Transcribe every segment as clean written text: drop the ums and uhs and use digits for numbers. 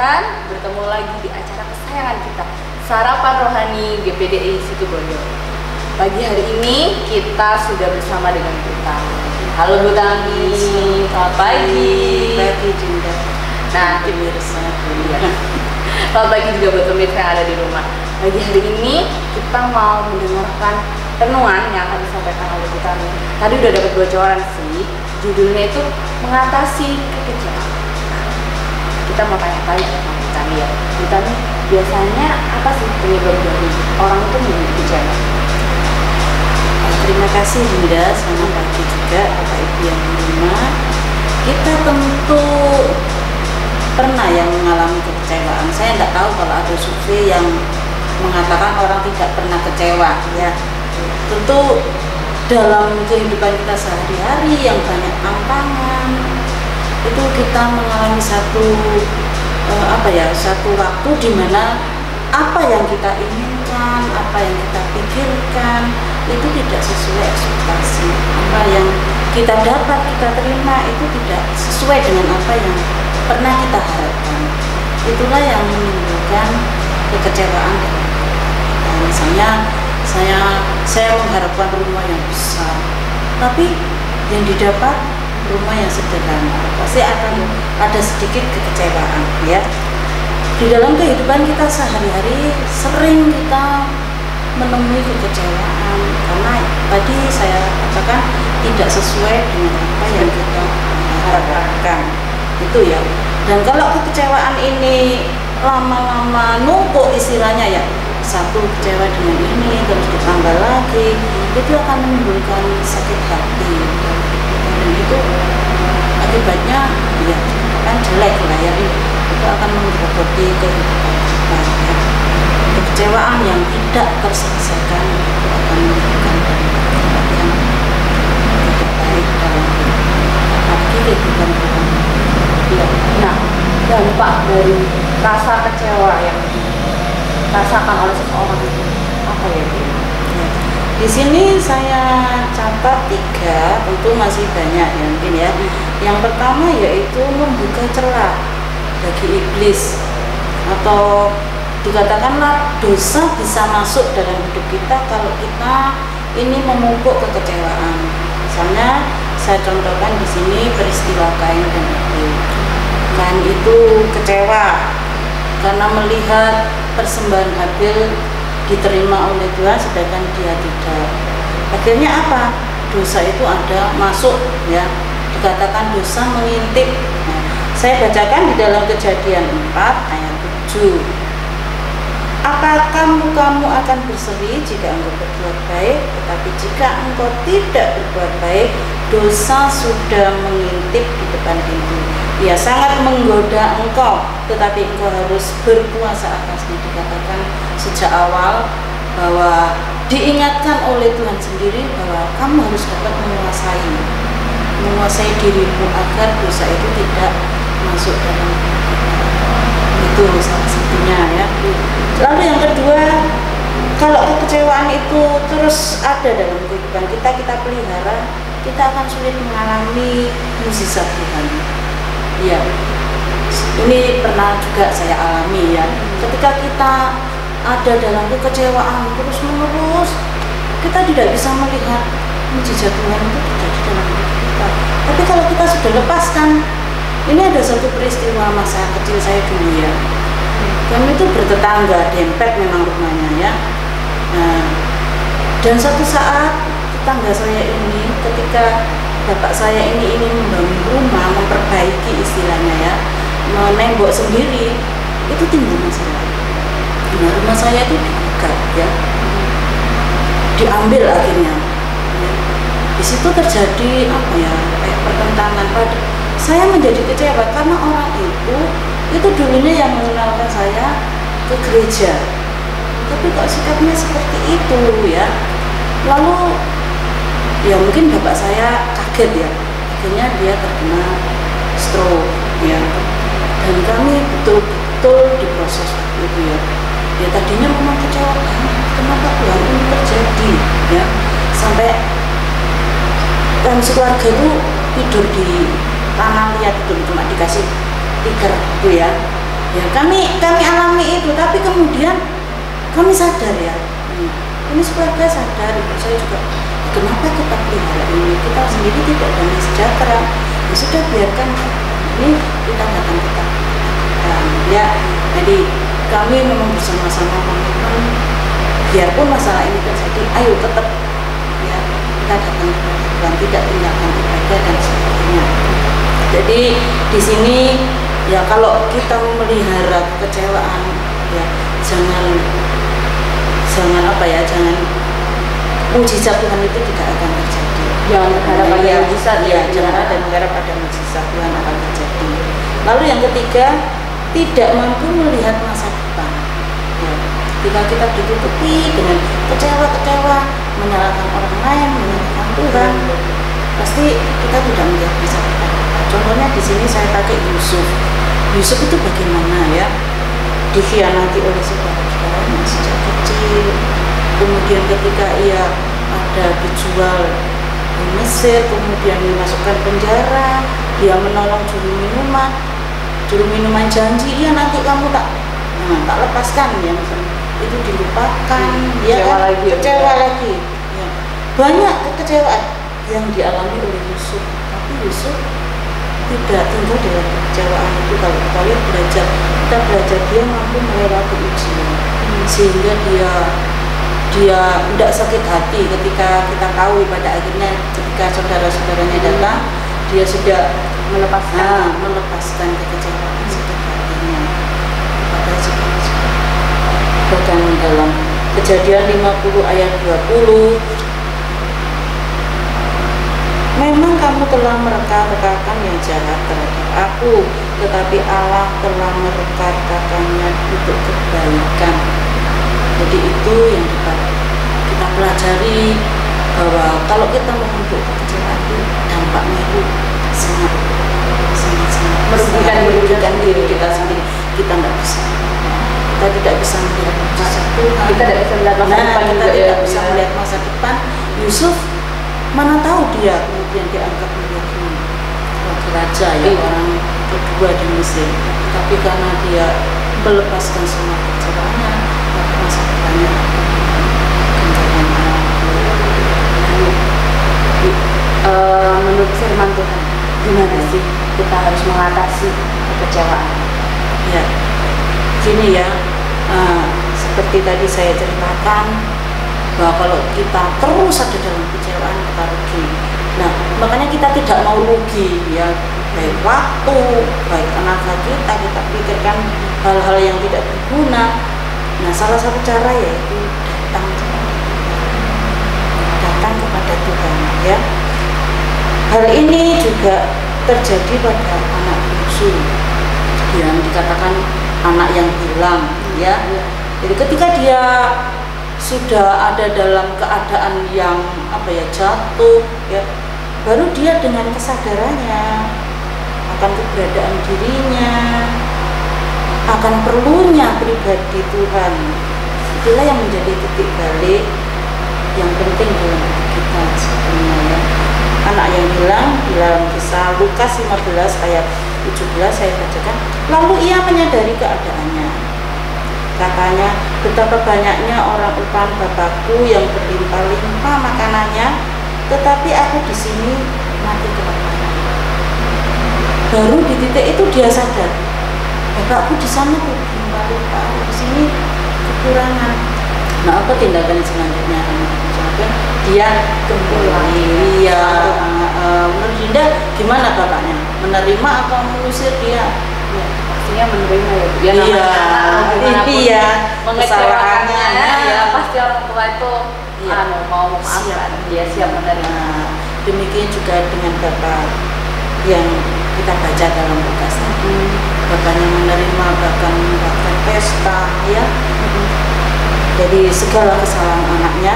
rekan-rekan, bertemu lagi di acara kesayangan kita, Sarapan Rohani GPDI Situbondo. Pagi hari ini kita sudah bersama dengan Bu Tami. Halo Bu Tami, selamat pagi. Pagi Dinda. Nah, pemirsa. selamat pagi juga buat pemirsa yang ada di rumah. Pagi hari ini kita mau mendengarkan renungan yang akan disampaikan oleh Bu Tami. Tadi udah dapat bocoran sih, judulnya itu mengatasi kekecewaan. Kita mau tanya-tanya sama Bu Tami ya. Bu Tami, biasanya apa sih penyebab dari orang itu menjadi kecewa? Terima kasih Dinda, selamat pagi juga Bapak Ibu yang di rumah. Kita tentu pernah yang mengalami kekecewaan. Saya tidak tahu kalau ada survei yang mengatakan orang tidak pernah kecewa ya. Tentu dalam kehidupan kita sehari-hari yang banyak tantangan, itu kita mengalami satu waktu di mana apa yang kita inginkan, apa yang kita pikirkan itu tidak sesuai ekspektasi. Apa yang kita dapat, kita terima itu tidak sesuai dengan apa yang pernah kita harapkan. Itulah yang menimbulkan kekecewaan. Misalnya saya mengharapkan rumah yang besar, tapi yang didapat rumah yang sederhana, pasti akan ada sedikit kekecewaan ya. Di dalam kehidupan kita sehari-hari sering kita menemui kekecewaan karena tadi saya katakan tidak sesuai dengan apa yang kita harapkan itu ya. Dan kalau kekecewaan ini lama-lama numpuk istilahnya ya, satu kecewa dengan ini terus ditambah lagi, itu akan menimbulkan sakit hati. Dan itu akibatnya ya kan jelek lah ya, itu akan menggerogoti kehidupan kita ya. Kekecewaan yang tidak terselesaikan itu akan menimbulkan dampak yang tidak baik dalam kehidupan kita. Ya. Nah, dampak dari rasa kecewa yang dirasakan oleh seseorang itu apa ya Bu? Di sini saya catat 3, tentu masih banyak ya mungkin ya. Yang pertama yaitu membuka celah bagi iblis, atau dikatakanlah dosa bisa masuk dalam hidup kita kalau kita ini memupuk kekecewaan. Misalnya saya contohkan di sini peristiwa Kain dan Abel. Kain itu kecewa karena melihat persembahan Abel diterima oleh Tuhan sedangkan dia tidak. Akhirnya apa? Dosa itu ada masuk ya, dikatakan dosa mengintip. Nah, saya bacakan di dalam Kejadian 4 ayat 7. Apakah mukamu akan berseri jika engkau berbuat baik, tetapi jika engkau tidak berbuat baik, dosa sudah mengintip di depan pintu. Ia sangat menggoda engkau, tetapi engkau harus berpuasa atasnya. Dikatakan sejak awal bahwa diingatkan oleh Tuhan sendiri bahwa kamu harus dapat menguasai dirimu agar dosa itu tidak masuk dalam itu salah satunya ya. Lalu yang kedua, kalau kekecewaan itu terus ada dalam kehidupan kita pelihara, kita akan sulit mengalami mukjizat Tuhan. Ya, ini pernah juga saya alami ya. Ketika kita ada dalam kekecewaan terus menerus, kita tidak bisa melihat mukjizat Tuhan itu terjadi dalam hidup kita. Tapi kalau kita sudah lepaskan, ini ada satu peristiwa masa kecil saya dulu ya. Kami itu bertetangga, dempet memang rumahnya ya. Nah, dan suatu saat tetangga saya ini ketika bapak saya ini ingin membangun rumah, memperbaiki istilahnya ya, menembok sendiri, itu timbul masalah. Nah, rumah saya itu digugat ya, diambil akhirnya. Ya. Di situ terjadi kayak pertentangan. Pada saya menjadi kecewa karena orang itu dulunya yang mengenalkan saya ke gereja, tapi kok sikapnya seperti itu ya. Lalu ya mungkin bapak saya kaget ya, akhirnya dia terkena stroke ya. Dan kami betul-betul diproses waktu itu ya. Ya tadinya memang kecewa banget, kenapa Tuhan ini terjadi ya, sampai kami sekeluarga itu tidur di tanah liat, itu cuma dikasih tikar itu ya. Ya kami alami itu, tapi kemudian kami sadar ya, ini keluarga sadar, saya juga kenapa kita pelihara ini, kita sendiri tidak damai sejahtera, ya sudah biarkan ini kita datang kita ya. Jadi kami memang bersama-sama komitmen, biarpun masalah ini terjadi, ayo tetap ya kita datang kepada Tuhan, tidak tinggalkan ibadah dan sebagainya. Jadi di sini ya kalau kita memelihara kekecewaan ya jangan mujizat Tuhan itu tidak akan terjadi. Jangan berharap pada mujizat ya, jangan ada mengharap pada mujizat Tuhan akan terjadi. Lalu yang ketiga, tidak mampu melihat masa depan. Ya, ketika kita ditutupi dengan kecewa, menyalahkan orang lain, menyalahkan Tuhan, pasti kita tidak melihat masa depan. Contohnya di sini saya pakai Yusuf. Yusuf itu bagaimana ya? Dikhianati oleh saudara-saudaranya sejak kecil. Kemudian ketika ia ada dijual di Mesir, kemudian dimasukkan penjara, dia menolong juru minuman janji, iya nanti kamu tak lepaskan ya, misalnya itu dilupakan, dia kecewa lagi. Ya. Banyak kekecewaan yang dialami oleh Yusuf, tapi Yusuf tidak tinggal dalam kekecewaan itu. Kalau kita belajar dia mampu melewati ujian, sehingga dia tidak sakit hati ketika kita tahu pada akhirnya ketika saudara-saudaranya datang, dia sudah melepaskan kekecewaan sakit hatinya kepada saudara-saudara. Bahkan dalam Kejadian 50 ayat 20, memang kamu telah mereka-rekakan yang jahat terhadap aku, tetapi Allah telah mereka-rekakannya untuk kebaikan. Jadi itu yang kita pelajari, bahwa kalau kita membentuk kekecewaan itu dampaknya itu sangat merugikan diri kita sendiri. Kita tidak bisa melihat masa depan. Kita tidak bisa melihat masa depan. Kita tidak bisa melihat masa depan. Yusuf mana tahu dia kemudian diangkat menjadi raja ya, orang kedua di Mesir. Tapi karena dia melepaskan semua kekecewaannya, maka masa depannya menurut firman Tuhan, gimana sih kita harus mengatasi kekecewaan? Ya, gini ya, seperti tadi saya ceritakan bahwa kalau kita terus ada dalam kekecewaan kita rugi. Nah, makanya kita tidak mau rugi ya, baik waktu, baik tenaga kita pikirkan hal-hal yang tidak berguna. Nah, salah satu cara yaitu datang kepada Tuhan ya. Hal ini juga terjadi pada anak bungsu yang dikatakan anak yang hilang ya. Jadi ketika dia sudah ada dalam keadaan yang jatuh ya, baru dia dengan kesadarannya akan keberadaan dirinya, akan perlunya pribadi Tuhan, itulah yang menjadi titik balik yang penting dalam hidup kita sebenarnya ya. Anak yang hilang dalam kisah Lukas 15 ayat 17 saya bacakan, lalu ia menyadari keadaannya. Katanya, betapa banyaknya orang upah Bapakku yang berlimpah-limpah makanannya, tetapi aku di sini mati kelaparan. Baru di titik itu dia sadar, Bapakku di sana berlimpah-limpah, aku di sini kekurangan. Nah, apa tindakan selanjutnya? Dia kembali. Iya, menurut Dinda gimana bapaknya? Menerima atau mengusir dia? Ya, pastinya menerima ya. Iya, kesalahannya ya pasti orang tua itu mau memaafkan, dia siap menerima. Demikian juga dengan bapak yang kita baca dalam Lukas tadi, bapaknya menerima bahkan pesta ya. Jadi segala kesalahan anaknya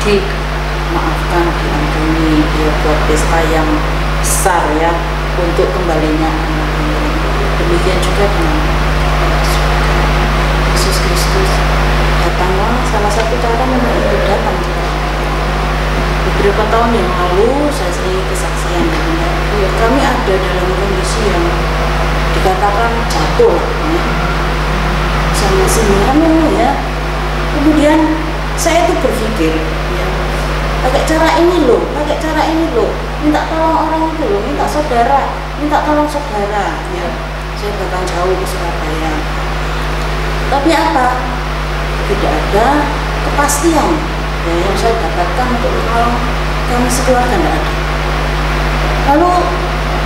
dimaafkan, diampuni, dia buat pesta yang besar ya untuk kembalinya anak ini. Demikian juga dengan Yesus Kristus datanglah, salah satu cara memang itu datang. Beberapa tahun yang lalu saya sering kesaksian kami ada dalam kondisi yang dikatakan jatuh ya, sama sini ya. Kemudian saya itu berpikir ya, pakai cara ini loh, minta tolong orang itu loh, minta tolong saudara ya. Saya bahkan jauh ke Surabaya, tapi apa, tidak ada kepastian ya, yang saya dapatkan untuk menolong kami sekeluarga, tidak ada. Lalu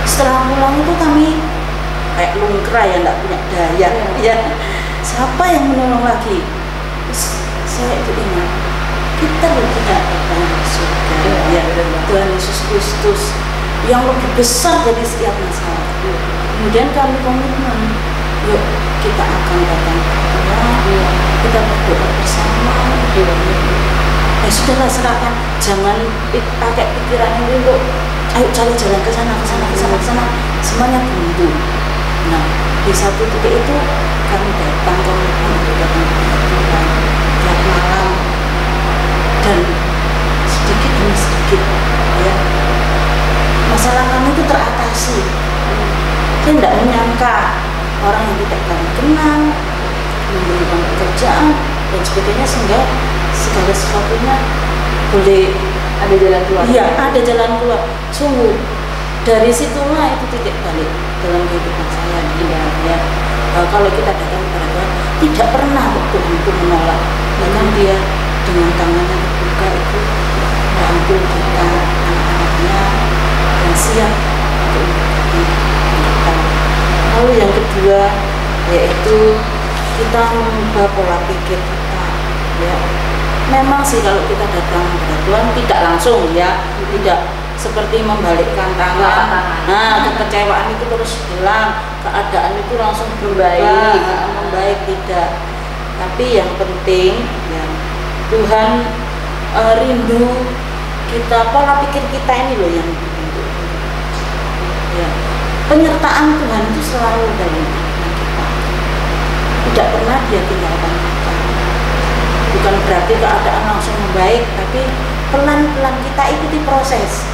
setelah pulang itu kami kayak lungkra ya, tidak punya daya ya, siapa yang menolong lagi. Terus saya itu ingat, kita punya Tuhan surga ya, Tuhan Yesus Kristus yang lebih besar dari setiap masalah. Kemudian kami komitmen, yuk kita akan datang ke Allah, kita berdoa bersama. Ya sudahlah, serahkan, jangan pakai pikiran ini untuk ayo cari jalan ke sana, semuanya buntu. Nah, di satu titik itu kami datang komitmen untuk datang ke Tuhan tiap malam, dan sedikit demi sedikit ya, masalah kami itu teratasi. Saya tidak menyangka orang yang tidak kami kenal memberikan pekerjaan dan sebagainya, sehingga segala sesuatunya boleh ada jalan keluar. Iya, ada jalan keluar. Sungguh dari situlah itu titik balik dalam kehidupan saya. Ya, kalau kita datang kepada Tuhan, tidak pernah Tuhan itu menolak. Bahkan Dia dengan tangannya terbuka itu merangkul kita, anak-anaknya yang siap untuk mengikuti kita. Lalu yang kedua yaitu kita mengubah pola pikir kita ya. Memang sih kalau kita datang kepada Tuhan tidak langsung ya, tidak seperti membalikkan tangan. Nah, kekecewaan itu terus hilang, keadaan itu langsung membaik tidak. Tapi yang penting ya, Tuhan rindu kita, pola pikir kita ini loh yang dibentuk. Ya, penyertaan Tuhan itu selalu dalam kehidupan kita. Tidak pernah Dia tinggalkan kita. Bukan berarti keadaan langsung membaik, tapi pelan-pelan kita ikuti proses.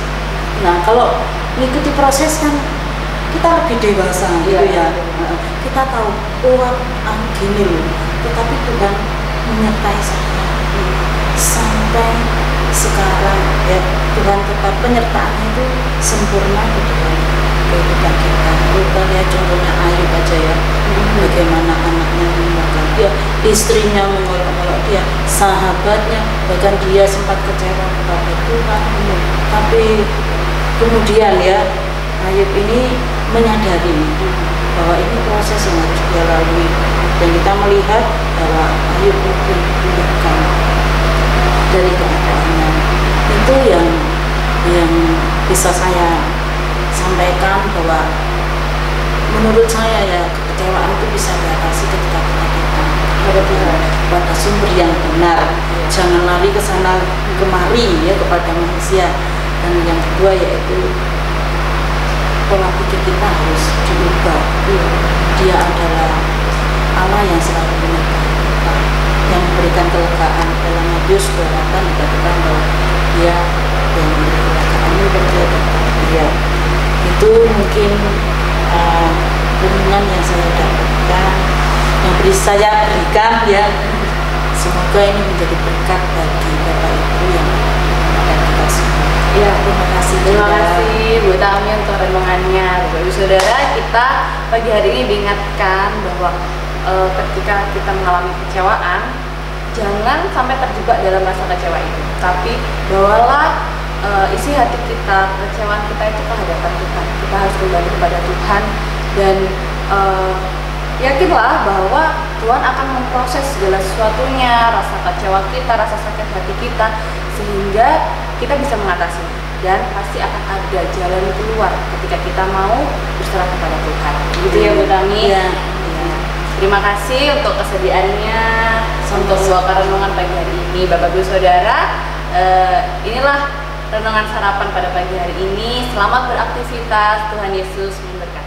Nah, kalau mengikuti proses kan kita lebih dewasa gitu ya. Kita tahu, oh gini loh. Tetapi Tuhan menyertai saya sampai sekarang ya. Tuhan tetap penyertaannya itu sempurna di dalam kehidupan kita. Kita lihat contohnya Ayub aja ya, bagaimana anaknya meninggalkan dia, istrinya mengolok-olok dia, sahabatnya, bahkan dia sempat kecewa kepada Tuhan. Tapi kemudian ya, Ayub ini menyadari bahwa ini proses yang harus dia lalui, dan kita melihat bahwa Ayub mungkin dipulihkan dari keadaannya. Itu yang bisa saya sampaikan, bahwa menurut saya ya, kekecewaan itu bisa diatasi ketika kita datang kepada sumber yang benar. Jangan lari ke sana kemari ya kepada manusia. Dan yang kedua yaitu pola pikir kita harus diubah. Dia adalah Allah yang selalu menyertai kita, yang memberikan kelegaan. Dalam Matius 28 dikatakan bahwa Dia yang memberi kelegaan itu Dia. Itu mungkin renungan yang saya dapatkan, yang saya berikan ya. Semoga ini menjadi berkat bagi Bapak Ibu yang akan kita semua. Ya, terima kasih. Terima kasih Bu Tami untuk renungannya. Bapak Ibu Saudara, kita pagi hari ini diingatkan bahwa ketika kita mengalami kekecewaan, jangan sampai terjebak dalam rasa kecewa itu, tapi bawalah isi hati kita, kekecewaan kita itu ke hadapan Tuhan. Kita harus kembali kepada Tuhan, dan yakinlah bahwa Tuhan akan memproses segala sesuatunya, rasa kecewa kita, rasa sakit hati kita, sehingga kita bisa mengatasi, dan pasti akan ada jalan keluar ketika kita mau berserah kepada Tuhan. Gitu ya Bu Tami. Ya. Terima kasih untuk kesediaannya untuk membawakan renungan pagi hari ini. Bapak Ibu Saudara, inilah renungan sarapan pada pagi hari ini. Selamat beraktivitas, Tuhan Yesus memberkati.